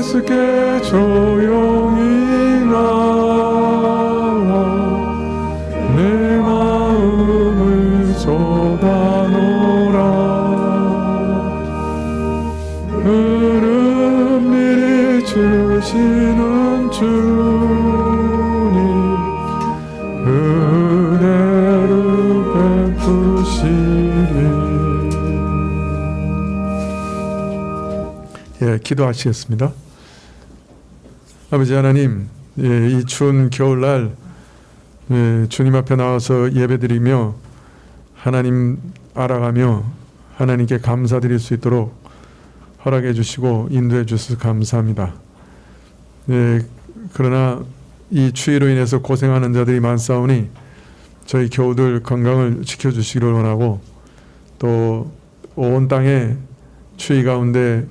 예수께 조용히 나와 내 마음을 쏟아놓으라. 은밀히 주시는 주님 은혜를 베푸시리. 기도하시겠습니다. 아버지 하나님, 이 추운 겨울날 주님 앞에 나와서 예배드리며 하나님 알아가며 하나님께 감사드릴 수 있도록 허락해 주시고 인도해 주셔서 감사합니다. 그러나 이 추위로 인해서 고생하는 자들이 많사오니 저희 교우들 건강을 지켜주시기를 원하고 또 온 땅에 추위 가운데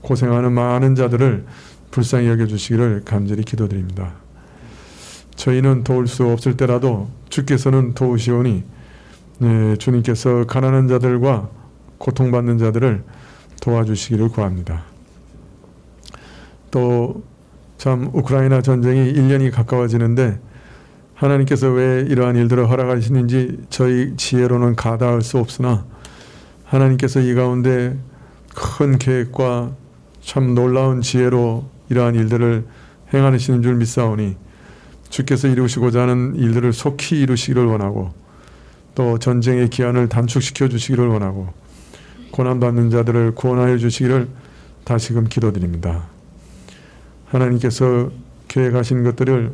고생하는 많은 자들을 불쌍히 여겨주시기를 간절히 기도드립니다. 저희는 도울 수 없을 때라도 주께서는 도우시오니 주님께서 가난한 자들과 고통받는 자들을 도와주시기를 구합니다. 또 참 우크라이나 전쟁이 1년이 가까워지는데 하나님께서 왜 이러한 일들을 허락하시는지 저희 지혜로는 가다할 수 없으나 하나님께서 이 가운데 큰 계획과 참 놀라운 지혜로 이러한 일들을 행하시는 줄 믿사오니 주께서 이루시고자 하는 일들을 속히 이루시기를 원하고 또 전쟁의 기한을 단축시켜 주시기를 원하고 고난받는 자들을 구원하여 주시기를 다시금 기도드립니다. 하나님께서 계획하신 것들을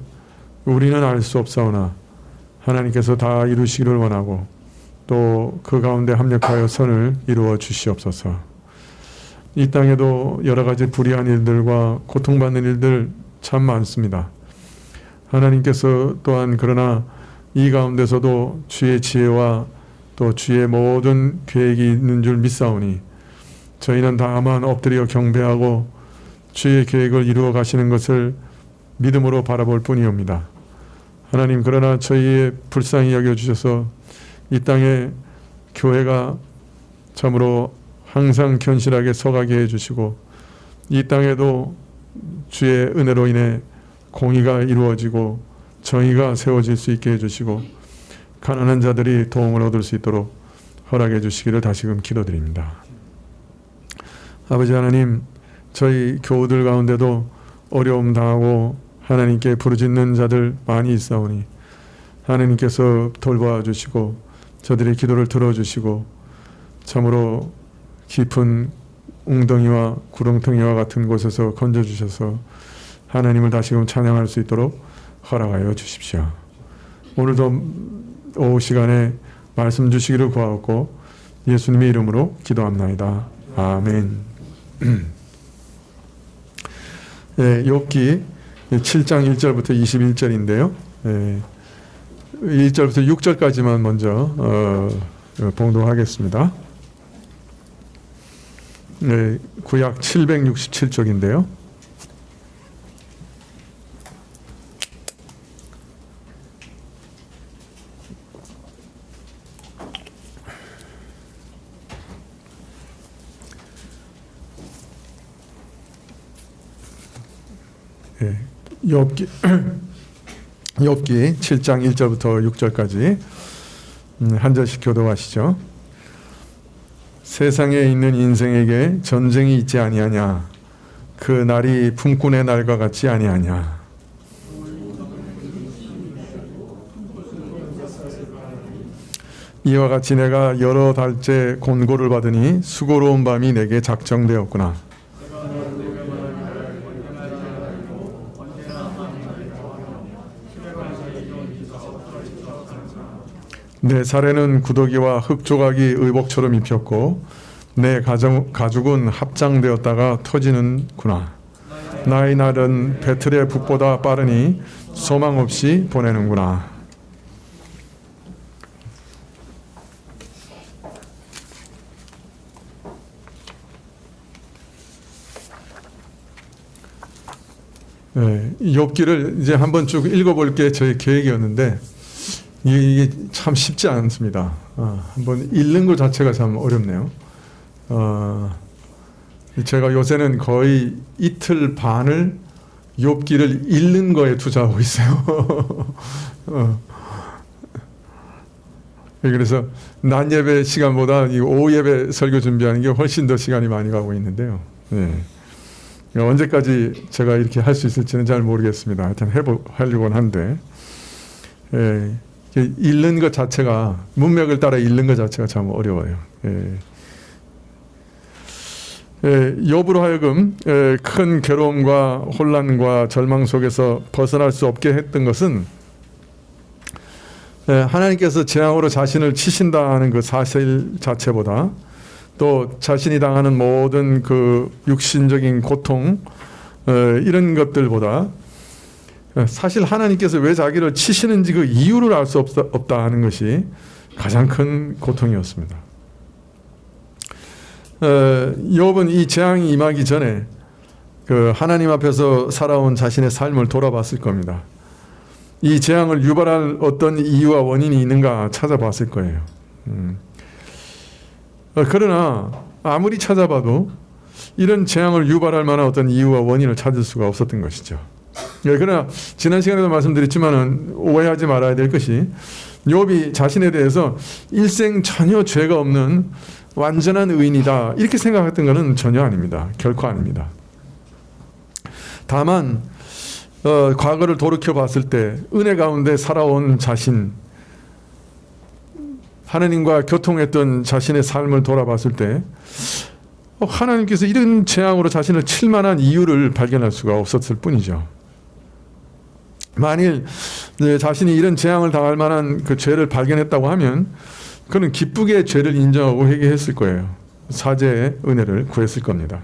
우리는 알 수 없사오나 하나님께서 다 이루시기를 원하고 또 그 가운데 합력하여 선을 이루어 주시옵소서. 이 땅에도 여러 가지 불의한 일들과 고통받는 일들 참 많습니다. 하나님께서 또한 그러나 이 가운데서도 주의 지혜와 또 주의 모든 계획이 있는 줄 믿사오니 저희는 다만 엎드려 경배하고 주의 계획을 이루어 가시는 것을 믿음으로 바라볼 뿐이옵니다. 하나님, 그러나 저희의 불쌍히 여겨주셔서 이 땅에 교회가 참으로 항상 견실하게 서가게 해주시고 이 땅에도 주의 은혜로 인해 공의가 이루어지고 정의가 세워질 수 있게 해주시고 가난한 자들이 도움을 얻을 수 있도록 허락해 주시기를 다시금 기도드립니다. 아버지 하나님, 저희 교우들 가운데도 어려움 당하고 하나님께 부르짖는 자들 많이 있사오니 하나님께서 돌보아 주시고 저들의 기도를 들어주시고 참으로 깊은 웅덩이와 구렁텅이와 같은 곳에서 건져주셔서 하나님을 다시금 찬양할 수 있도록 허락하여 주십시오. 오늘도 오후 시간에 말씀 주시기를 구하옵고 예수님의 이름으로 기도합나이다. 아멘. 욥기 7장 1절부터 21절인데요. 1절부터 6절까지만 먼저 봉독하겠습니다. 구약 767쪽인데요. 욥기 7장 1절부터 6절까지 한 절씩 교독하시죠. 세상에 있는 인생에게 전쟁이 있지 아니하냐? 그 날이 품꾼의 날과 같지 아니하냐? 이와 같이 내가 여러 달째 곤고를 받으니 수고로운 밤이 내게 작정되었구나. 내 살에는 구더기와 흙조각이 의복처럼 입혔고 내 가죽은 합장되었다가 터지는구나. 나의 날은 배틀의 북보다 빠르니 소망 없이 보내는구나. 욥기를 이제 한번 쭉 읽어볼 게 저의 계획이었는데 이게 참 쉽지 않습니다. 한번 읽는 것 자체가 참 어렵네요. 제가 요새는 거의 이틀 반을 욥기를 읽는 거에 투자하고 있어요. 그래서 낮 예배 시간보다 이 오후 예배 설교 준비하는 게 훨씬 더 시간이 많이 가고 있는데요. 언제까지 제가 이렇게 할 수 있을지는 잘 모르겠습니다. 하여튼 하려고는 한데, 읽는 것 자체가, 문맥을 따라 읽는 것 자체가 참 어려워요. 욥으로 하여금 큰 괴로움과 혼란과 절망 속에서 벗어날 수 없게 했던 것은 하나님께서 재앙으로 자신을 치신다는 그 사실 자체보다 또 자신이 당하는 모든 그 육신적인 고통 이런 것들보다 사실 하나님께서 왜 자기를 치시는지 그 이유를 알 수 없다 하는 것이 가장 큰 고통이었습니다. 욥은 이 재앙이 임하기 전에 그 하나님 앞에서 살아온 자신의 삶을 돌아봤을 겁니다. 이 재앙을 유발할 어떤 이유와 원인이 있는가 찾아봤을 거예요. 그러나 아무리 찾아봐도 이런 재앙을 유발할 만한 어떤 이유와 원인을 찾을 수가 없었던 것이죠. 그러나 지난 시간에도 말씀드렸지만은 오해하지 말아야 될 것이 욥이 자신에 대해서 일생 전혀 죄가 없는 완전한 의인이다 이렇게 생각했던 것은 전혀 아닙니다. 결코 아닙니다. 다만 과거를 돌이켜 봤을 때 은혜 가운데 살아온 자신, 하나님과 교통했던 자신의 삶을 돌아봤을 때 하나님께서 이런 재앙으로 자신을 칠 만한 이유를 발견할 수가 없었을 뿐이죠. 만일 자신이 이런 재앙을 당할 만한 그 죄를 발견했다고 하면 그는 기쁘게 죄를 인정하고 회개했을 거예요. 사죄의 은혜를 구했을 겁니다.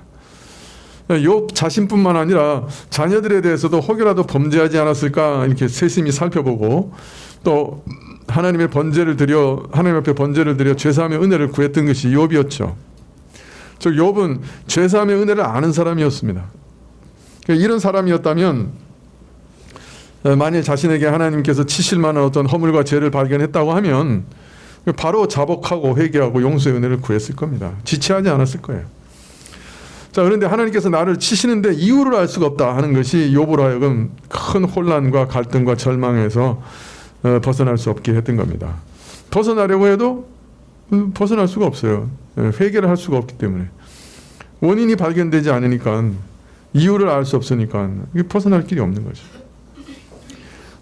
욥 자신뿐만 아니라 자녀들에 대해서도 혹여라도 범죄하지 않았을까 이렇게 세심히 살펴보고 또 하나님 앞에 번제를 드려 죄사함의 은혜를 구했던 것이 욥이었죠. 즉 욥은 죄사함의 은혜를 아는 사람이었습니다. 이런 사람이었다면 만일 자신에게 하나님께서 치실 만한 어떤 허물과 죄를 발견했다고 하면 바로 자복하고 회개하고 용서의 은혜를 구했을 겁니다. 지체하지 않았을 거예요. 자, 그런데 하나님께서 나를 치시는데 이유를 알 수가 없다 하는 것이 욥으로 하여금 큰 혼란과 갈등과 절망에서 벗어날 수 없게 했던 겁니다. 벗어나려고 해도 벗어날 수가 없어요. 회개를 할 수가 없기 때문에. 원인이 발견되지 않으니까, 이유를 알 수 없으니까 벗어날 길이 없는 거죠.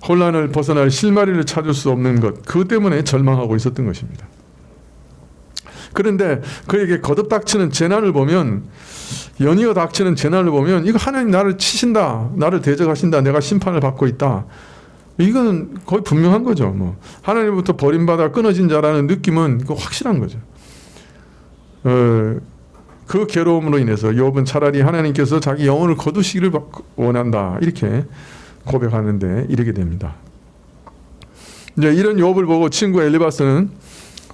혼란을 벗어날 실마리를 찾을 수 없는 것, 그것 때문에 절망하고 있었던 것입니다. 그런데 그에게 거듭 닥치는 재난을 보면, 연이어 닥치는 재난을 보면 이거 하나님 나를 치신다, 나를 대적하신다, 내가 심판을 받고 있다, 이거는 거의 분명한 거죠. 하나님부터 버림받아 끊어진 자라는 느낌은 확실한 거죠. 그 괴로움으로 인해서 욥은 차라리 하나님께서 자기 영혼을 거두시기를 원한다 이렇게 고백하는데 이르게 됩니다. 이제 이런 욥을 보고 친구 엘리바스는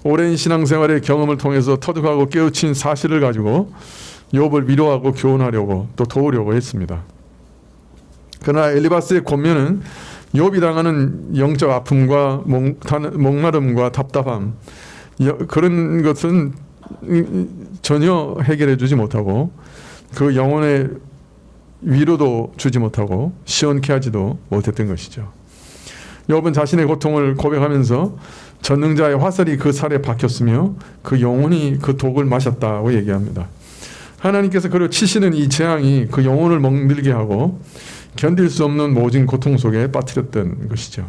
오랜 신앙생활의 경험을 통해서 터득하고 깨우친 사실을 가지고 욥을 위로하고 교훈하려고 또 도우려고 했습니다. 그러나 엘리바스의 권면은 욥이 당하는 영적 아픔과 목마름과 답답함 그런 것은 전혀 해결해 주지 못하고 그 영혼의 위로도 주지 못하고 시원케 하지도 못했던 것이죠. 욥은 자신의 고통을 고백하면서 전능자의 화살이 그 살에 박혔으며 그 영혼이 그 독을 마셨다고 얘기합니다. 하나님께서 그를 치시는 이 재앙이 그 영혼을 멍들게 하고 견딜 수 없는 모진 고통 속에 빠뜨렸던 것이죠.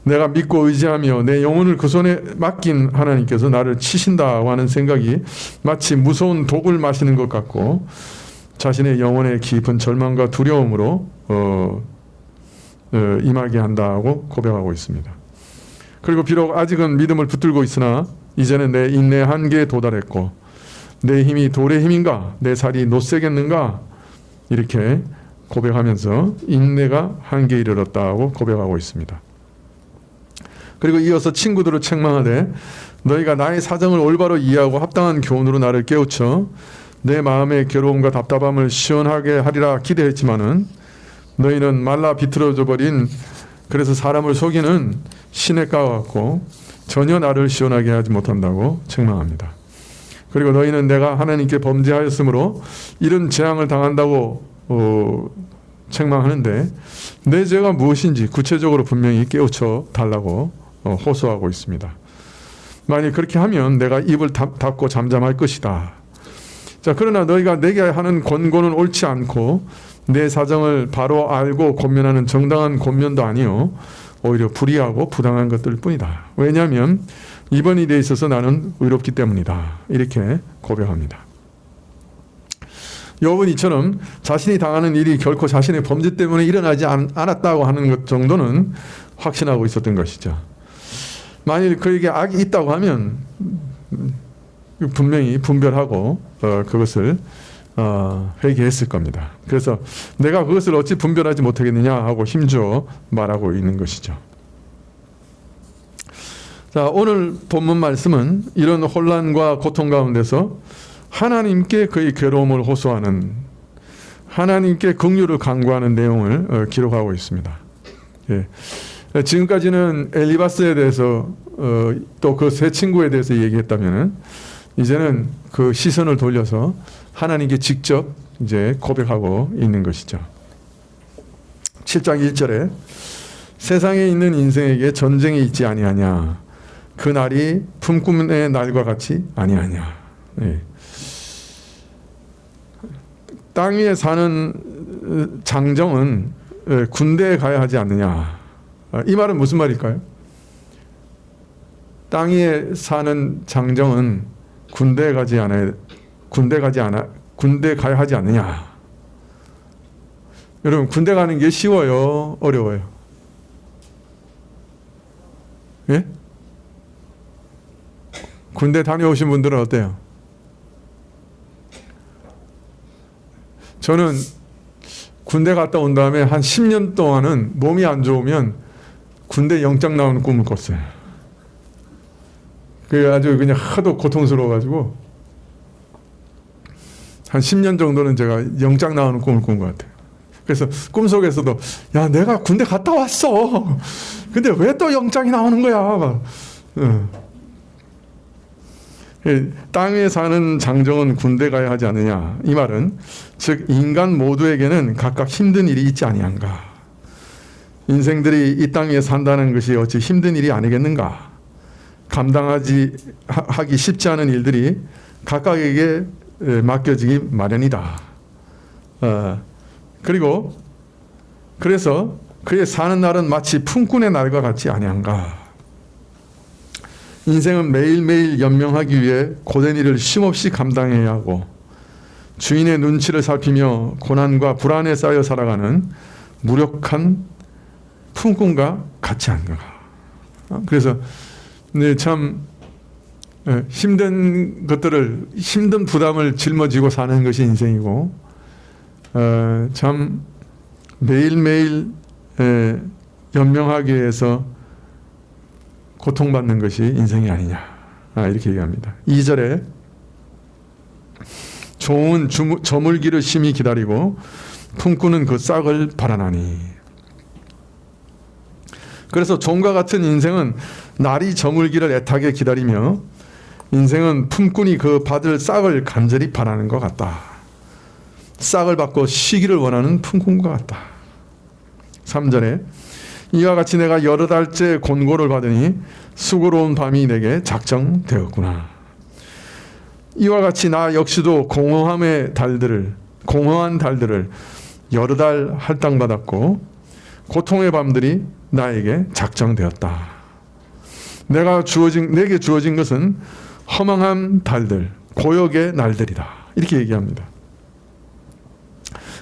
내가 믿고 의지하며 내 영혼을 그 손에 맡긴 하나님께서 나를 치신다고 하는 생각이 마치 무서운 독을 마시는 것 같고 자신의 영혼의 깊은 절망과 두려움으로 임하게 한다고 고백하고 있습니다. 그리고 비록 아직은 믿음을 붙들고 있으나 이제는 내 인내 한계에 도달했고 내 힘이 돌의 힘인가 내 살이 못세겠는가 이렇게 고백하면서 인내가 한계에 이르렀다고 고백하고 있습니다. 그리고 이어서 친구들을 책망하되 너희가 나의 사정을 올바로 이해하고 합당한 교훈으로 나를 깨우쳐 내 마음의 괴로움과 답답함을 시원하게 하리라 기대했지만은 너희는 말라 비틀어져 버린 그래서 사람을 속이는 시냇가와 같고 전혀 나를 시원하게 하지 못한다고 책망합니다. 그리고 너희는 내가 하나님께 범죄하였으므로 이런 재앙을 당한다고 책망하는데 내 죄가 무엇인지 구체적으로 분명히 깨우쳐 달라고 호소하고 있습니다. 만약 그렇게 하면 내가 입을 닫고 잠잠할 것이다. 자, 그러나 너희가 내게 하는 권고는 옳지 않고 내 사정을 바로 알고 권면하는 정당한 권면도 아니요 오히려 불의하고 부당한 것들 뿐이다. 왜냐하면 이번 일에 있어서 나는 의롭기 때문이다. 이렇게 고백합니다. 욥은 이처럼 자신이 당하는 일이 결코 자신의 범죄 때문에 일어나지 않았다고 하는 것 정도는 확신하고 있었던 것이죠. 만일 그에게 악이 있다고 하면 분명히 분별하고 그것을 회개했을 겁니다. 그래서 내가 그것을 어찌 분별하지 못하겠느냐 하고 힘주어 말하고 있는 것이죠. 자, 오늘 본문 말씀은 이런 혼란과 고통 가운데서 하나님께 그의 괴로움을 호소하는, 하나님께 긍휼을 간구하는 내용을 기록하고 있습니다. 예. 지금까지는 엘리바스에 대해서 또 그 세 친구에 대해서 얘기했다면 이제는 그 시선을 돌려서 하나님께 직접 이제 고백하고 있는 것이죠. 7장 1절에 세상에 있는 인생에게 전쟁이 있지 아니하냐, 그 날이 품꾼의 날과 같이 아니하냐. 예. 땅 위에 사는 장정은 군대에 가야 하지 않느냐. 이 말은 무슨 말일까요? 땅 위에 사는 장정은 군대 가야 하지 않느냐. 여러분, 군대 가는 게 쉬워요? 어려워요? 예? 군대 다녀오신 분들은 어때요? 저는 군대 갔다 온 다음에 한 10년 동안은 몸이 안 좋으면 군대 영장 나오는 꿈을 꿨어요. 그게 아주 그냥 하도 고통스러워가지고 한 10년 정도는 제가 영장 나오는 꿈을 꾼 것 같아요. 그래서 꿈속에서도 야, 내가 군대 갔다 왔어. 근데 왜 또 영장이 나오는 거야? 땅 위에 사는 장정은 군대 가야 하지 않느냐. 이 말은 즉 인간 모두에게는 각각 힘든 일이 있지 아니한가. 인생들이 이 땅 위에 산다는 것이 어찌 힘든 일이 아니겠는가. 하기 쉽지 않은 일들이 각각에게 맡겨지기 마련이다. 그래서 그의 사는 날은 마치 품꾼의 날과 같지 아니한가. 인생은 매일매일 연명하기 위해 고된 일을 쉼없이 감당해야 하고 주인의 눈치를 살피며 고난과 불안에 쌓여 살아가는 무력한 품꾼과 같지 않은가. 그래서 참 힘든 것들을, 힘든 부담을 짊어지고 사는 것이 인생이고 참 매일매일 연명하기 위해서 고통받는 것이 인생이 아니냐. 이렇게 얘기합니다. 2절에 종은 저물기를 심히 기다리고 품꾼은 그 싹을 바라나니. 그래서 종과 같은 인생은 날이 저물기를 애타게 기다리며 인생은 품꾼이 그 받을 싹을 간절히 바라는 것 같다. 싹을 받고 쉬기를 원하는 품꾼과 같다. 3절에 이와 같이 내가 여러 달째 곤고를 받으니 수고로운 밤이 내게 작정되었구나. 이와 같이 나 역시도 공허한 달들을 여러 달 할당받았고 고통의 밤들이 나에게 작정되었다. 내게 주어진 것은 허망한 달들, 고역의 날들이다. 이렇게 얘기합니다.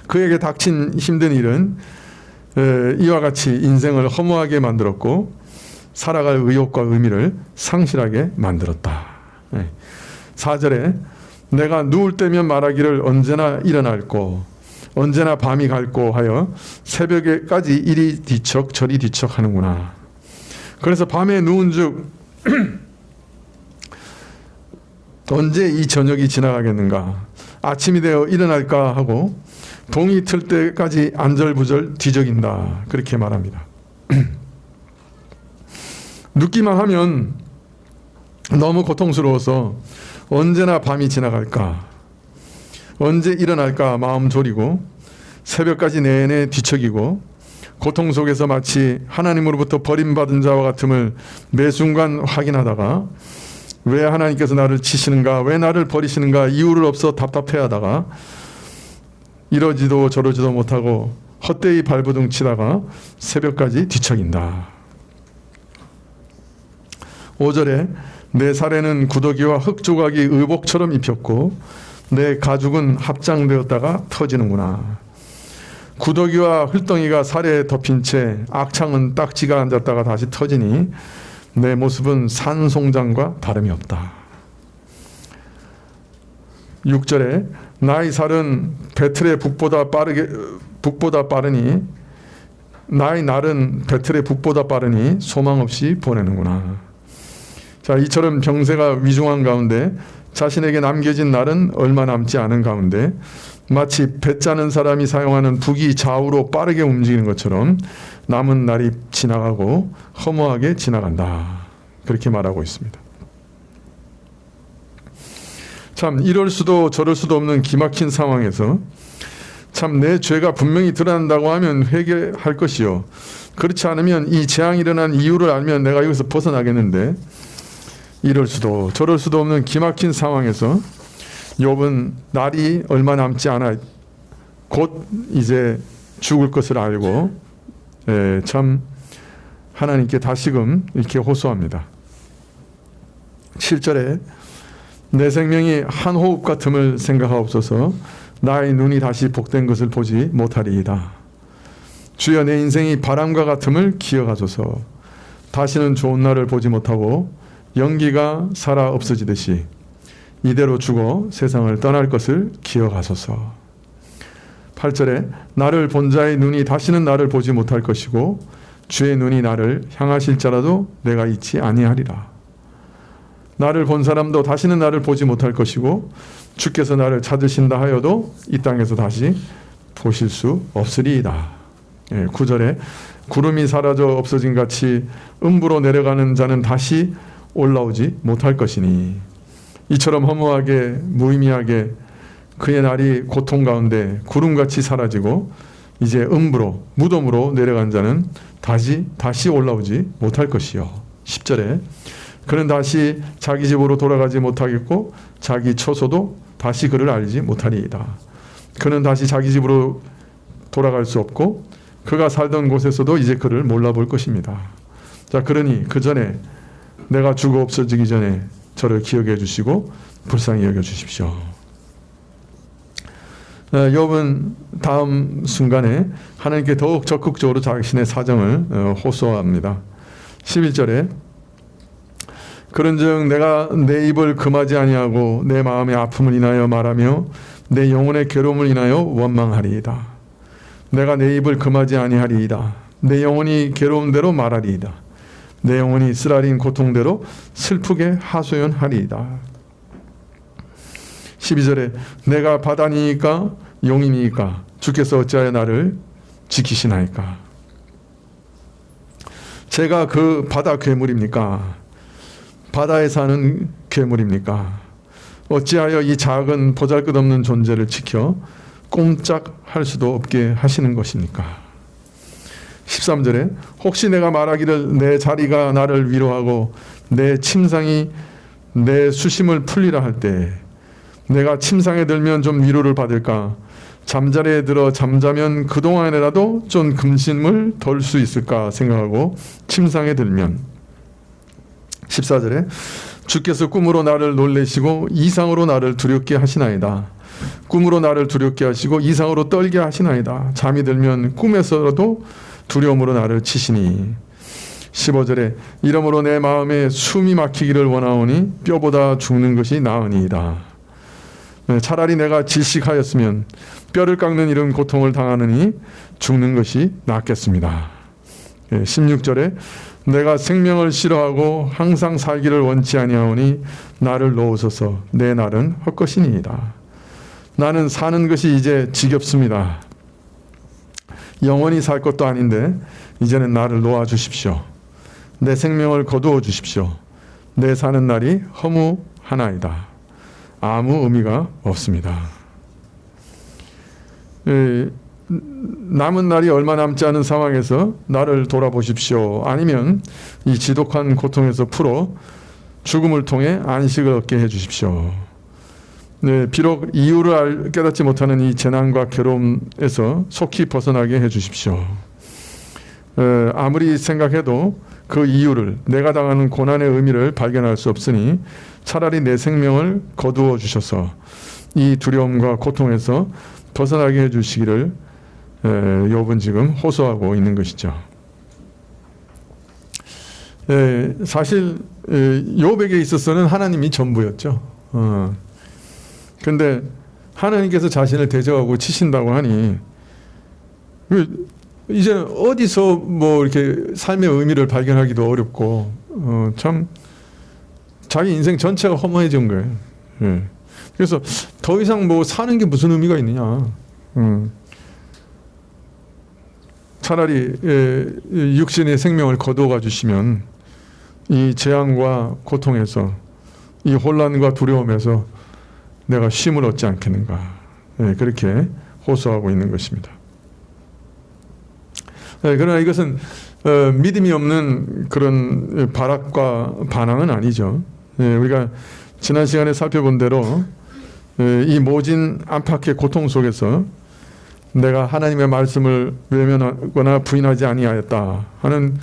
그에게 닥친 힘든 일은 이와 같이 인생을 허무하게 만들었고 살아갈 의욕과 의미를 상실하게 만들었다. 4절에 내가 누울 때면 말하기를 언제나 일어날고 언제나 밤이 갈고 하여 새벽에까지 이리 뒤척 저리 뒤척 하는구나. 그래서 밤에 누운즉 언제 이 저녁이 지나가겠는가. 아침이 되어 일어날까 하고 동이 틀 때까지 안절부절 뒤적인다. 그렇게 말합니다. 눕기만 하면 너무 고통스러워서 언제나 밤이 지나갈까, 언제 일어날까 마음 졸이고 새벽까지 내내 뒤척이고 고통 속에서 마치 하나님으로부터 버림받은 자와 같음을 매 순간 확인하다가 왜 하나님께서 나를 치시는가, 왜 나를 버리시는가 이유를 없어 답답해하다가 이러지도 저러지도 못하고 헛되이 발버둥 치다가 새벽까지 뒤척인다. 5절에 내 살에는 구더기와 흙조각이 의복처럼 입혔고 내 가죽은 합장되었다가 터지는구나. 구더기와 흙덩이가 살에 덮인 채 악창은 딱지가 앉았다가 다시 터지니 내 모습은 산송장과 다름이 없다. 6절에 나의 살은 배틀의 북보다 빠르니 나의 날은 배틀의 북보다 빠르니 소망 없이 보내는구나. 자, 이처럼 병세가 위중한 가운데 자신에게 남겨진 날은 얼마 남지 않은 가운데 마치 배 짜는 사람이 사용하는 북이 좌우로 빠르게 움직이는 것처럼 남은 날이 지나가고 허무하게 지나간다. 그렇게 말하고 있습니다. 참 이럴 수도 저럴 수도 없는 기막힌 상황에서 참 내 죄가 분명히 드러난다고 하면 회개할 것이요, 그렇지 않으면 이 재앙이 일어난 이유를 알면 내가 여기서 벗어나겠는데 이럴 수도 저럴 수도 없는 기막힌 상황에서 욥은 날이 얼마 남지 않아 곧 이제 죽을 것을 알고 참 하나님께 다시금 이렇게 호소합니다. 7절에 내 생명이 한 호흡 같음을 생각하옵소서. 나의 눈이 다시 복된 것을 보지 못하리이다. 주여 내 인생이 바람과 같음을 기억하소서. 다시는 좋은 날을 보지 못하고 연기가 살아 없어지듯이 이대로 죽어 세상을 떠날 것을 기억하소서. 8절에 나를 본 자의 눈이 다시는 나를 보지 못할 것이고 주의 눈이 나를 향하실지라도 내가 잊지 아니하리라. 나를 본 사람도 다시는 나를 보지 못할 것이고 주께서 나를 찾으신다 하여도 이 땅에서 다시 보실 수 없으리이다. 9절에 구름이 사라져 없어진 같이 음부로 내려가는 자는 다시 올라오지 못할 것이니 이처럼 허무하게 무의미하게 그의 날이 고통 가운데 구름같이 사라지고 이제 음부로 무덤으로 내려간 자는 다시 올라오지 못할 것이요. 10절에 그는 다시 자기 집으로 돌아가지 못하겠고 자기 처소도 다시 그를 알지 못하리이다. 그는 다시 자기 집으로 돌아갈 수 없고 그가 살던 곳에서도 이제 그를 몰라볼 것입니다. 자, 그러니 그 전에 내가 죽어 없어지기 전에 저를 기억해 주시고 불쌍히 여겨 주십시오. 욥은 다음 순간에 하나님께 더욱 적극적으로 자신의 사정을 호소합니다. 11절에 그런즉 내가 내 입을 금하지 아니하고 내 마음의 아픔을 인하여 말하며 내 영혼의 괴로움을 인하여 원망하리이다. 내가 내 입을 금하지 아니하리이다. 내 영혼이 괴로움대로 말하리이다. 내 영혼이 쓰라린 고통대로 슬프게 하소연하리이다. 12절에 내가 바다니까 용이니까 주께서 어찌하여 나를 지키시나이까. 제가 그 바다 괴물입니까? 바다에 사는 괴물입니까? 어찌하여 이 작은 보잘것없는 존재를 지켜 꼼짝할 수도 없게 하시는 것입니까? 13절에 혹시 내가 말하기를 내 자리가 나를 위로하고 내 침상이 내 수심을 풀리라 할 때 내가 침상에 들면 좀 위로를 받을까? 잠자리에 들어 잠자면 그동안에라도 좀 금심을 덜 수 있을까 생각하고 침상에 들면 14절에 주께서 꿈으로 나를 놀래시고 이상으로 나를 두렵게 하시나이다. 꿈으로 나를 두렵게 하시고 이상으로 떨게 하시나이다. 잠이 들면 꿈에서라도 두려움으로 나를 치시니. 15절에 이러므로 내 마음에 숨이 막히기를 원하오니 뼈보다 죽는 것이 나으니이다. 차라리 내가 질식하였으면 뼈를 깎는 이런 고통을 당하느니 죽는 것이 낫겠습니다. 16절에 내가 생명을 싫어하고 항상 살기를 원치 아니하오니 나를 놓으소서. 내 날은 헛것이니이다. 나는 사는 것이 이제 지겹습니다. 영원히 살 것도 아닌데 이제는 나를 놓아주십시오. 내 생명을 거두어 주십시오. 내 사는 날이 허무하나이다. 아무 의미가 없습니다. 남은 날이 얼마 남지 않은 상황에서 나를 돌아보십시오. 아니면 이 지독한 고통에서 풀어 죽음을 통해 안식을 얻게 해주십시오. 네, 비록 이유를 깨닫지 못하는 이 재난과 괴로움에서 속히 벗어나게 해주십시오. 아무리 생각해도 그 이유를, 내가 당하는 고난의 의미를 발견할 수 없으니 차라리 내 생명을 거두어 주셔서 이 두려움과 고통에서 벗어나게 해주시기를 욥은 지금 호소하고 있는 것이죠. 사실 욥에게 있어서는 하나님이 전부였죠. 근데 하나님께서 자신을 대적하고 치신다고 하니 이제 어디서 뭐 이렇게 삶의 의미를 발견하기도 어렵고 참 자기 인생 전체가 허무해진 거예요. 그래서 더 이상 뭐 사는 게 무슨 의미가 있느냐. 차라리 육신의 생명을 거두어 주시면 이 재앙과 고통에서, 이 혼란과 두려움에서 내가 쉼을 얻지 않겠는가. 그렇게 호소하고 있는 것입니다. 그러나 이것은 믿음이 없는 그런 발악과 반항은 아니죠. 우리가 지난 시간에 살펴본 대로 이 모진 안팎의 고통 속에서 내가 하나님의 말씀을 외면하거나 부인하지 아니하였다 하는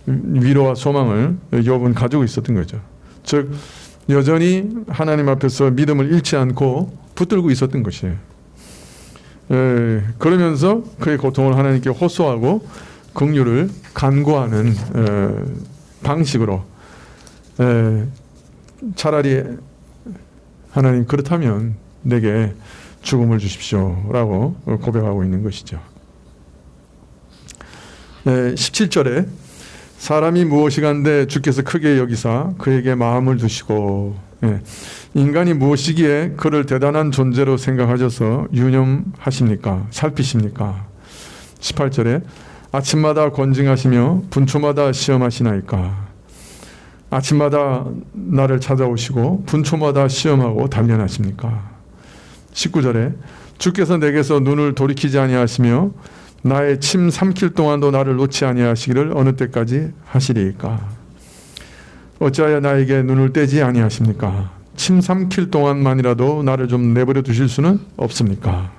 위로와 소망을 욥은 가지고 있었던 거죠. 즉 여전히 하나님 앞에서 믿음을 잃지 않고 붙들고 있었던 것이에요. 그러면서 그의 고통을 하나님께 호소하고 긍휼을 간구하는 방식으로 차라리 하나님 그렇다면 내게 죽음을 주십시오라고 고백하고 있는 것이죠. 17절에 사람이 무엇이간데 주께서 크게 여기사 그에게 마음을 두시고, 인간이 무엇이기에 그를 대단한 존재로 생각하셔서 유념하십니까? 살피십니까? 18절에 아침마다 권징하시며 분초마다 시험하시나이까? 아침마다 나를 찾아오시고 분초마다 시험하고 단련하십니까? 19절에 주께서 내게서 눈을 돌이키지 아니하시며 나의 침 삼킬 동안도 나를 놓지 아니하시기를 어느 때까지 하시리이까? 어찌하여 나에게 눈을 떼지 아니하십니까? 침 삼킬 동안만이라도 나를 좀 내버려 두실 수는 없습니까?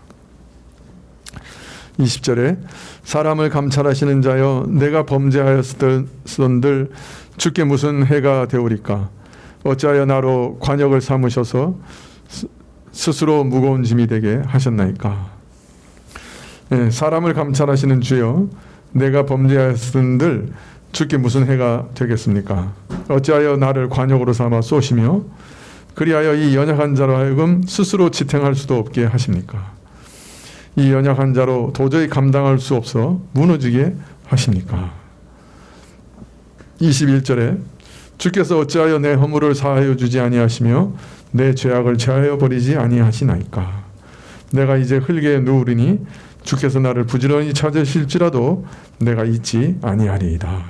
20절에 사람을 감찰하시는 자여 내가 범죄하였던들 주께 무슨 해가 되오리까? 어찌하여 나로 관역을 삼으셔서 스스로 무거운 짐이 되게 하셨나이까? 사람을 감찰하시는 주여 내가 범죄하였은들 주께 무슨 해가 되겠습니까? 어찌하여 나를 관역으로 삼아 쏘시며 그리하여 이 연약한 자로 하여금 스스로 지탱할 수도 없게 하십니까? 이 연약한 자로 도저히 감당할 수 없어 무너지게 하십니까? 21절에 주께서 어찌하여 내 허물을 사하여 주지 아니하시며 내 죄악을 제하여 버리지 아니하시나이까? 내가 이제 흙에 누우리니 주께서 나를 부지런히 찾으실지라도 내가 잊지 아니하리이다.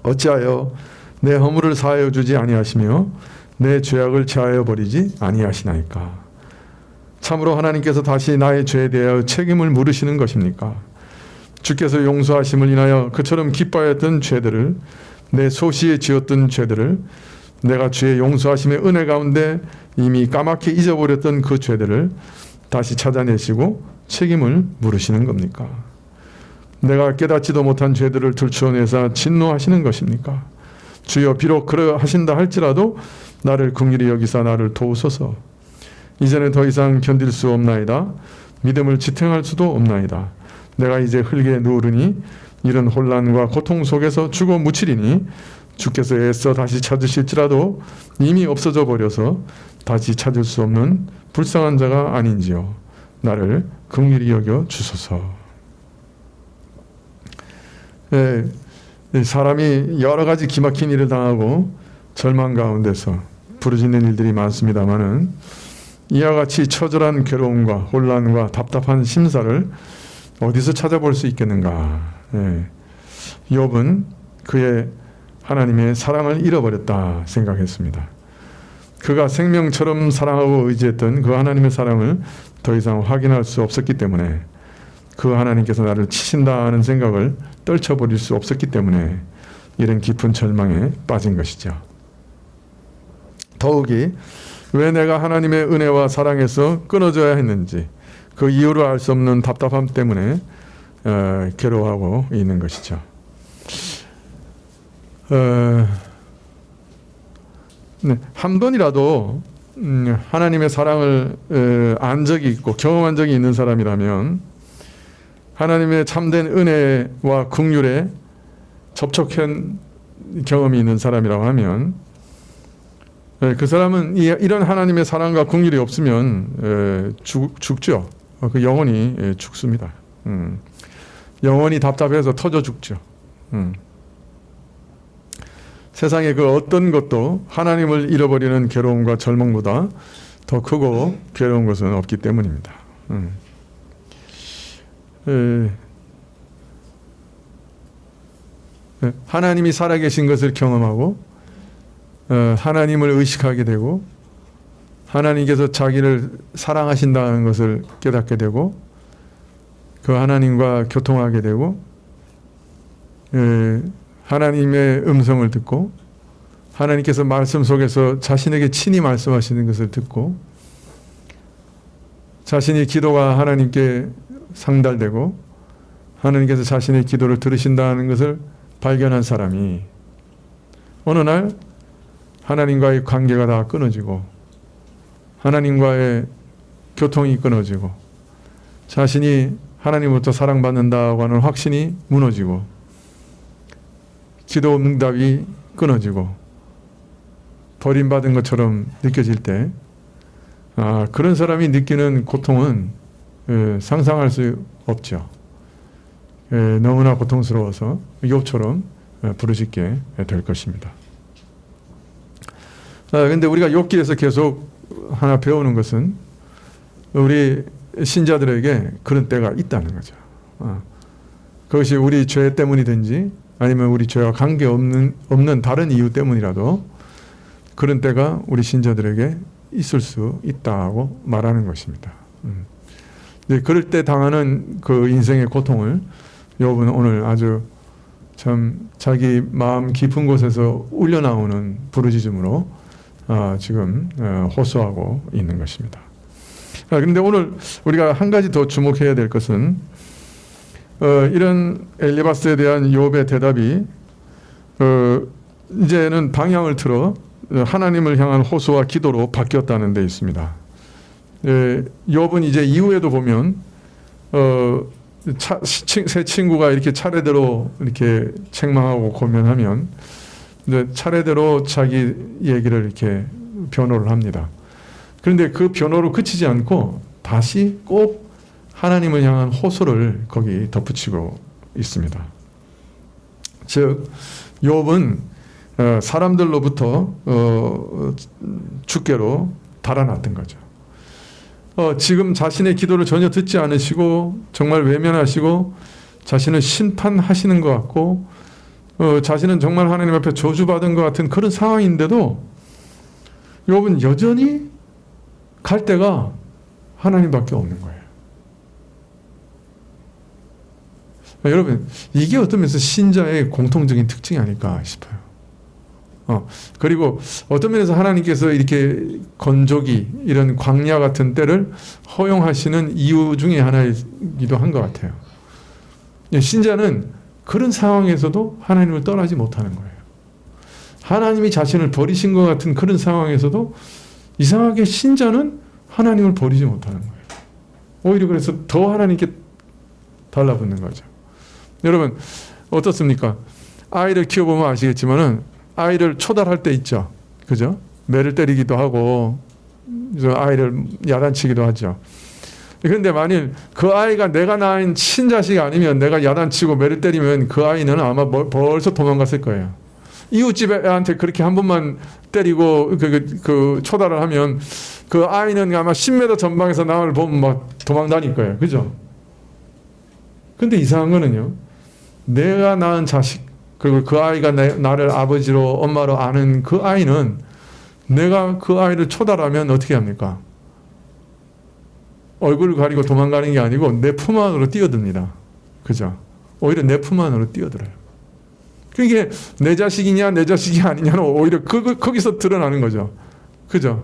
어찌하여 내 허물을 사하여 주지 아니하시며 내 죄악을 제하여 버리지 아니하시나이까? 참으로 하나님께서 다시 나의 죄에 대하여 책임을 물으시는 것입니까? 주께서 용서하심을 인하여 그처럼 기뻐하였던 죄들을, 내 소시에 지었던 죄들을, 내가 주의 용서하심의 은혜 가운데 이미 까맣게 잊어버렸던 그 죄들을 다시 찾아내시고 책임을 물으시는 겁니까? 내가 깨닫지도 못한 죄들을 들추어내사 진노하시는 것입니까? 주여 비록 그러하신다 할지라도 나를 긍휼히 여기사 나를 도우소서. 이제는 더 이상 견딜 수 없나이다. 믿음을 지탱할 수도 없나이다. 내가 이제 흙에 누우르니 이런 혼란과 고통 속에서 죽어 묻히리니 주께서 애써 다시 찾으실지라도 이미 없어져 버려서 다시 찾을 수 없는 불쌍한 자가 아닌지요. 나를 긍휼히 여겨 주소서. 사람이 여러 가지 기막힌 일을 당하고 절망 가운데서 부르짖는 일들이 많습니다마는 이와 같이 처절한 괴로움과 혼란과 답답한 심사를 어디서 찾아볼 수 있겠는가. 예. 욥은 그의 하나님의 사랑을 잃어버렸다 생각했습니다. 그가 생명처럼 사랑하고 의지했던 그 하나님의 사랑을 더 이상 확인할 수 없었기 때문에, 그 하나님께서 나를 치신다는 생각을 떨쳐버릴 수 없었기 때문에 이런 깊은 절망에 빠진 것이죠. 더욱이 왜 내가 하나님의 은혜와 사랑에서 끊어져야 했는지 그 이유를 알 수 없는 답답함 때문에 괴로워하고 있는 것이죠. 네, 한 번이라도 하나님의 사랑을 안 적이 있고 경험한 적이 있는 사람이라면, 하나님의 참된 은혜와 긍휼에 접촉한 경험이 있는 사람이라고 하면, 그 사람은 이런 하나님의 사랑과 긍휼이 없으면 죽죠. 그 영혼이 죽습니다. 영혼이 답답해서 터져 죽죠. 세상에 그 어떤 것도 하나님을 잃어버리는 괴로움과 절망보다 더 크고 괴로운 것은 없기 때문입니다. 하나님이 살아계신 것을 경험하고 하나님을 의식하게 되고 하나님께서 자기를 사랑하신다는 것을 깨닫게 되고 그 하나님과 교통하게 되고 하나님의 음성을 듣고 하나님께서 말씀 속에서 자신에게 친히 말씀하시는 것을 듣고 자신의 기도가 하나님께 상달되고 하나님께서 자신의 기도를 들으신다는 것을 발견한 사람이 어느 날 하나님과의 관계가 다 끊어지고 하나님과의 교통이 끊어지고 자신이 하나님으로부터 사랑받는다고 하는 확신이 무너지고 기도 응답이 끊어지고 버림받은 것처럼 느껴질 때, 그런 사람이 느끼는 고통은 상상할 수 없죠. 너무나 고통스러워서 욥처럼 부르짖게 될 것입니다. 그런데 우리가 욥기에서 계속 하나 배우는 것은 우리 신자들에게 그런 때가 있다는 거죠. 그것이 우리 죄 때문이든지 아니면 우리 죄와 관계없는 다른 이유 때문이라도 그런 때가 우리 신자들에게 있을 수 있다고 말하는 것입니다. 그럴 때 당하는 그 인생의 고통을 욥은 오늘 아주 참 자기 마음 깊은 곳에서 울려나오는 부르짖음으로 지금 호소하고 있는 것입니다. 그런데 오늘 우리가 한 가지 더 주목해야 될 것은 이런 엘리바스에 대한 욥의 대답이 이제는 방향을 틀어 하나님을 향한 호소와 기도로 바뀌었다는 데 있습니다. 욥은 이제 이후에도 보면 세 친구가 이렇게 차례대로 이렇게 책망하고 고면하면 차례대로 자기 얘기를 이렇게 변호를 합니다. 그런데 그 변호로 그치지 않고 다시 꼭 하나님을 향한 호소를 거기 덧붙이고 있습니다. 즉 욥은 사람들로부터 주께로 달아났던 거죠. 지금 자신의 기도를 전혀 듣지 않으시고 정말 외면하시고 자신을 심판하시는 것 같고 자신은 정말 하나님 앞에 저주받은 것 같은 그런 상황인데도 욥은 여전히 갈 데가 하나님밖에 없는 거예요. 여러분, 이게 어떤 면에서 신자의 공통적인 특징이 아닐까 싶어요. 그리고 어떤 면에서 하나님께서 이렇게 건조기, 이런 광야 같은 때를 허용하시는 이유 중에 하나이기도 한 것 같아요. 신자는 그런 상황에서도 하나님을 떠나지 못하는 거예요. 하나님이 자신을 버리신 것 같은 그런 상황에서도 이상하게 신자는 하나님을 버리지 못하는 거예요. 오히려 그래서 더 하나님께 달라붙는 거죠. 여러분 어떻습니까? 아이를 키워보면 아시겠지만은 아이를 초달할 때 있죠. 그죠? 매를 때리기도 하고 아이를 야단치기도 하죠. 그런데 만일 그 아이가 내가 낳은 친자식이 아니면 내가 야단치고 매를 때리면 그 아이는 아마 벌써 도망갔을 거예요. 이웃집 애한테 그렇게 한 번만 때리고 그 초달을 하면 그 아이는 아마 10m 전방에서 나를 보면 막 도망 다닐 거예요. 그죠? 근데 이상한 거는요. 내가 낳은 자식, 그리고 그 아이가 나를 아버지로 엄마로 아는 그 아이는 내가 그 아이를 초달하면 어떻게 합니까? 얼굴을 가리고 도망가는 게 아니고 내 품 안으로 뛰어듭니다. 그죠? 오히려 내 품 안으로 뛰어들어요. 그게 내 자식이냐 내 자식이 아니냐는 오히려 거기서 드러나는 거죠. 그죠?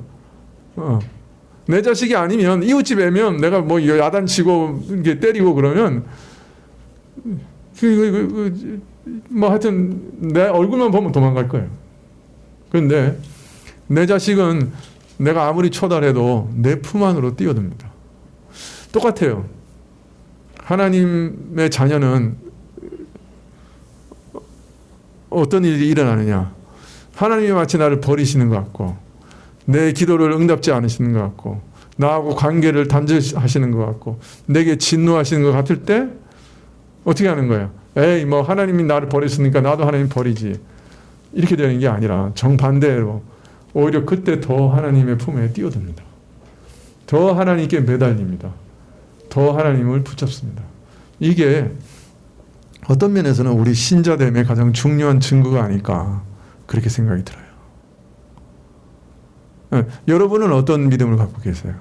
내 자식이 아니면 이웃집 애면 내가 뭐 야단치고 이게 때리고 그러면 뭐 하여튼 내 얼굴만 보면 도망갈 거예요. 그런데 내 자식은 내가 아무리 초달해도 내 품 안으로 뛰어듭니다. 똑같아요. 하나님의 자녀는 어떤 일이 일어나느냐. 하나님이 마치 나를 버리시는 것 같고 내 기도를 응답지 않으시는 것 같고 나하고 관계를 단절하시는 것 같고 내게 진노하시는 것 같을 때 어떻게 하는 거예요? 에이 뭐 하나님이 나를 버렸으니까 나도 하나님 버리지. 이렇게 되는 게 아니라 정반대로 오히려 그때 더 하나님의 품에 뛰어듭니다. 더 하나님께 매달립니다. 더 하나님을 붙잡습니다. 이게 어떤 면에서는 우리 신자됨의 가장 중요한 증거가 아닐까 그렇게 생각이 들어요. 여러분은 어떤 믿음을 갖고 계세요?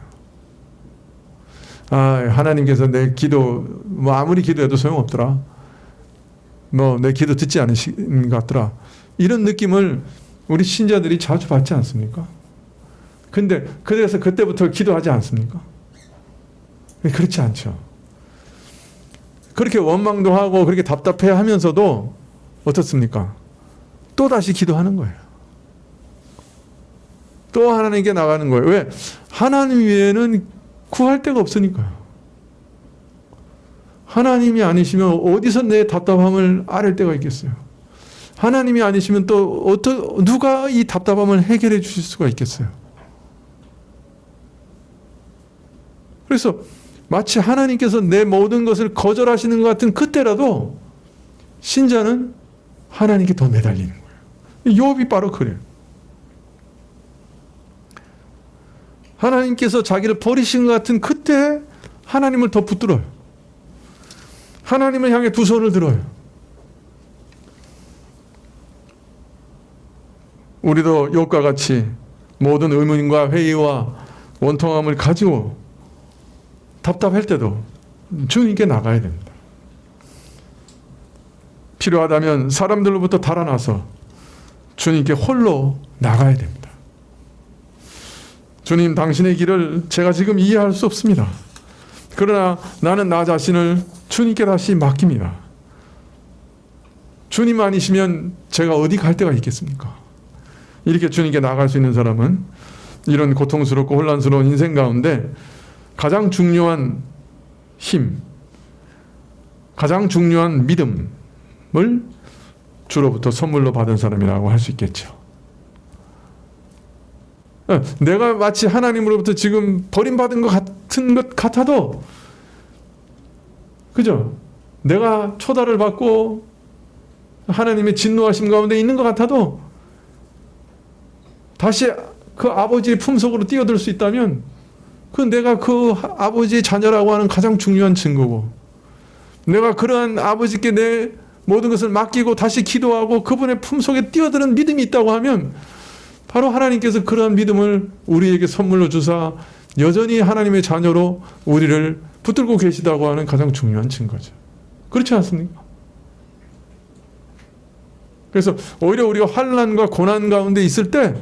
하나님께서 내 기도 뭐 아무리 기도해도 소용없더라. 뭐 내 기도 듣지 않으신 것 같더라. 이런 느낌을 우리 신자들이 자주 받지 않습니까? 근데 그래서 그때부터 기도하지 않습니까? 그렇지 않죠. 그렇게 원망도 하고 그렇게 답답해 하면서도 어떻습니까? 또 다시 기도하는 거예요. 또 하나님께 나가는 거예요. 왜? 하나님 외에는 구할 데가 없으니까요. 하나님이 아니시면 어디서 내 답답함을 앓을 데가 있겠어요. 하나님이 아니시면 또 누가 이 답답함을 해결해 주실 수가 있겠어요. 그래서 마치 하나님께서 내 모든 것을 거절하시는 것 같은 그때라도 신자는 하나님께 더 매달리는 거예요. 욥이 바로 그래요. 하나님께서 자기를 버리신 것 같은 그때 하나님을 더 붙들어요. 하나님을 향해 두 손을 들어요. 우리도 욥과 같이 모든 의문과 회의와 원통함을 가지고 답답할 때도 주님께 나가야 됩니다. 필요하다면 사람들로부터 달아나서 주님께 홀로 나가야 됩니다. 주님, 당신의 길을 제가 지금 이해할 수 없습니다. 그러나 나는 나 자신을 주님께 다시 맡깁니다. 주님 아니시면 제가 어디 갈 데가 있겠습니까? 이렇게 주님께 나갈 수 있는 사람은 이런 고통스럽고 혼란스러운 인생 가운데 가장 중요한 힘, 가장 중요한 믿음을 주로부터 선물로 받은 사람이라고 할 수 있겠죠. 내가 마치 하나님으로부터 지금 버림받은 것 같은 것 같아도, 그죠? 내가 초달을 받고 하나님의 진노하심 가운데 있는 것 같아도 다시 그 아버지의 품속으로 뛰어들 수 있다면 내가 그 아버지의 자녀라고 하는 가장 중요한 증거고, 내가 그러한 아버지께 내 모든 것을 맡기고 다시 기도하고 그분의 품속에 뛰어드는 믿음이 있다고 하면 바로 하나님께서 그러한 믿음을 우리에게 선물로 주사 여전히 하나님의 자녀로 우리를 붙들고 계시다고 하는 가장 중요한 증거죠. 그렇지 않습니까? 그래서 오히려 우리가 환난과 고난 가운데 있을 때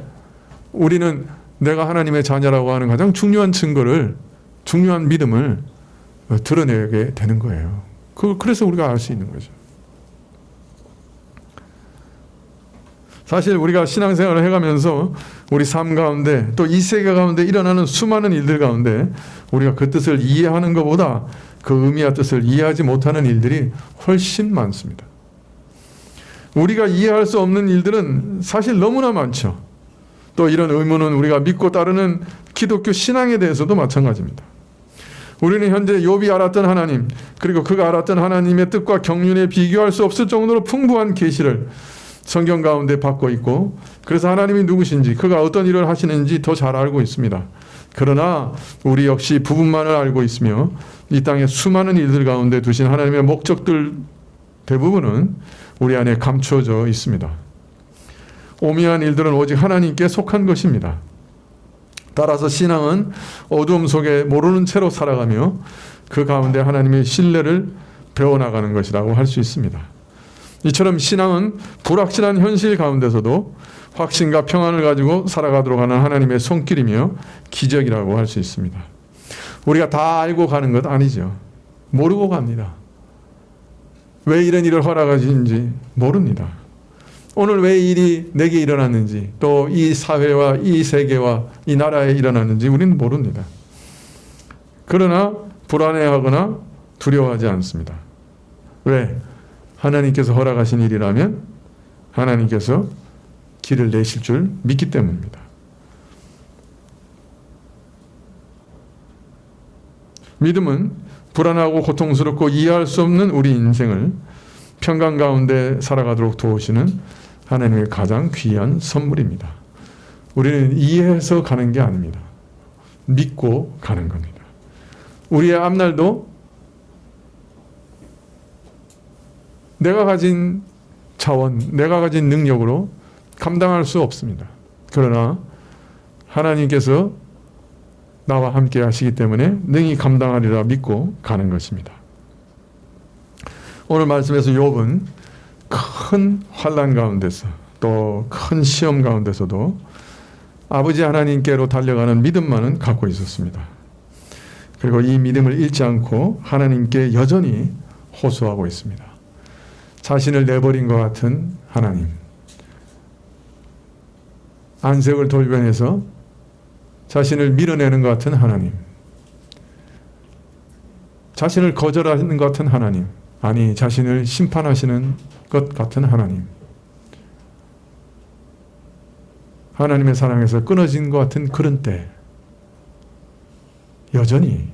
우리는 내가 하나님의 자녀라고 하는 가장 중요한 증거를, 중요한 믿음을 드러내게 되는 거예요. 그래서 우리가 알 수 있는 거죠. 사실 우리가 신앙생활을 해가면서 우리 삶 가운데 또 이 세계 가운데 일어나는 수많은 일들 가운데 우리가 그 뜻을 이해하는 것보다 그 의미와 뜻을 이해하지 못하는 일들이 훨씬 많습니다. 우리가 이해할 수 없는 일들은 사실 너무나 많죠. 또 이런 의문은 우리가 믿고 따르는 기독교 신앙에 대해서도 마찬가지입니다. 우리는 현재 욥이 알았던 하나님, 그리고 그가 알았던 하나님의 뜻과 경륜에 비교할 수 없을 정도로 풍부한 계시를 성경 가운데 받고 있고, 그래서 하나님이 누구신지, 그가 어떤 일을 하시는지 더 잘 알고 있습니다. 그러나 우리 역시 부분만을 알고 있으며 이 땅의 수많은 일들 가운데 두신 하나님의 목적들 대부분은 우리 안에 감추어져 있습니다. 오묘한 일들은 오직 하나님께 속한 것입니다. 따라서 신앙은 어두움 속에 모르는 채로 살아가며 그 가운데 하나님의 신뢰를 배워나가는 것이라고 할 수 있습니다. 이처럼 신앙은 불확실한 현실 가운데서도 확신과 평안을 가지고 살아가도록 하는 하나님의 손길이며 기적이라고 할 수 있습니다. 우리가 다 알고 가는 것 아니죠. 모르고 갑니다. 왜 이런 일을 허락하시는지 모릅니다. 오늘 왜 이 일이 내게 일어났는지, 또 이 사회와 이 세계와 이 나라에 일어났는지 우리는 모릅니다. 그러나 불안해하거나 두려워하지 않습니다. 왜? 하나님께서 허락하신 일이라면 하나님께서 길을 내실 줄 믿기 때문입니다. 믿음은 불안하고 고통스럽고 이해할 수 없는 우리 인생을 평강 가운데 살아가도록 도우시는 하나님의 가장 귀한 선물입니다. 우리는 이해해서 가는 게 아닙니다. 믿고 가는 겁니다. 우리의 앞날도 내가 가진 자원, 내가 가진 능력으로 감당할 수 없습니다. 그러나 하나님께서 나와 함께 하시기 때문에 능히 감당하리라 믿고 가는 것입니다. 오늘 말씀에서 욥은 큰 환난 가운데서 또 큰 시험 가운데서도 아버지 하나님께로 달려가는 믿음만은 갖고 있었습니다. 그리고 이 믿음을 잃지 않고 하나님께 여전히 호소하고 있습니다. 자신을 내버린 것 같은 하나님, 안색을 돌변해서 자신을 밀어내는 것 같은 하나님, 자신을 거절하는 것 같은 하나님, 아니 자신을 심판하시는 것 같은 하나님, 하나님의 사랑에서 끊어진 것 같은 그런 때 여전히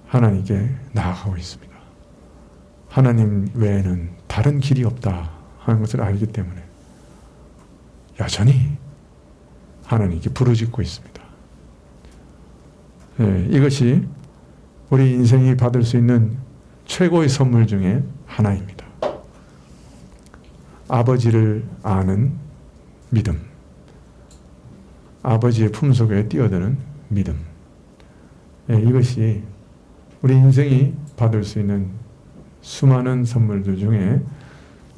하나님께 나아가고 있습니다. 하나님 외에는 다른 길이 없다 하는 것을 알기 때문에 여전히 하나님께 부르짖고 있습니다. 이것이 우리 인생이 받을 수 있는 최고의 선물 중에 하나입니다. 아버지를 아는 믿음, 아버지의 품속에 뛰어드는 믿음, 이것이 우리 인생이 받을 수 있는 수많은 선물들 중에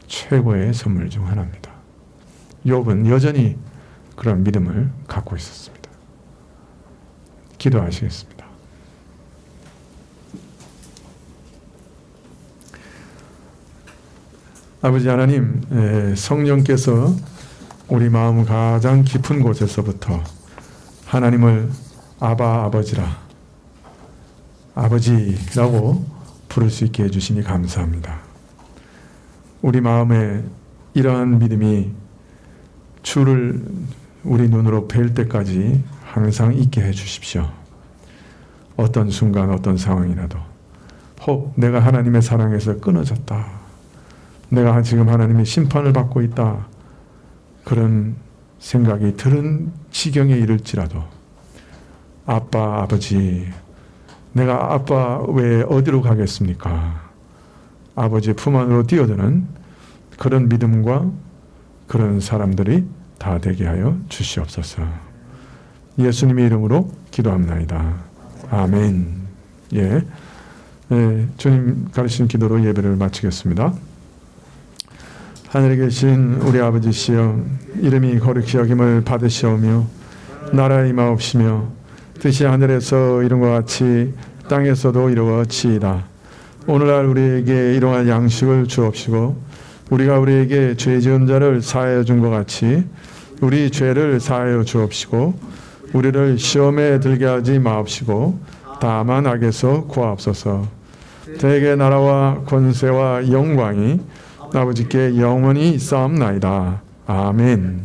최고의 선물 중 하나입니다. 욥은 여전히 그런 믿음을 갖고 있었습니다. 기도하시겠습니다. 아버지 하나님, 성령께서 우리 마음 가장 깊은 곳에서부터 하나님을 아바 아버지라, 아버지라고 부를 수 있게 해주시니 감사합니다. 우리 마음에 이러한 믿음이 주를 우리 눈으로 뵐 때까지 항상 있게 해주십시오. 어떤 순간 어떤 상황이라도 혹 내가 하나님의 사랑에서 끊어졌다, 내가 지금 하나님의 심판을 받고 있다, 그런 생각이 들은 지경에 이를지라도 아빠 아버지, 내가 아빠 외에 어디로 가겠습니까? 아버지의 품 안으로 뛰어드는 그런 믿음과 그런 사람들이 다 되게 하여 주시옵소서. 예수님의 이름으로 기도합나이다. 아멘. 주님 가르치신 기도로 예배를 마치겠습니다. 하늘에 계신 우리 아버지시여, 이름이 거룩히 여김을 받으시오며 나라의 임하옵시며 뜻이 하늘에서 이룬 것 같이 땅에서도 이루어지이다. 오늘날 우리에게 일용할 양식을 주옵시고 우리가 우리에게 죄 지은 자를 사하여 준 것 같이 우리 죄를 사하여 주옵시고 우리를 시험에 들게 하지 마옵시고 다만 악에서 구하옵소서. 대개 나라와 권세와 영광이 아버지께 영원히 있사옵나이다. 아멘.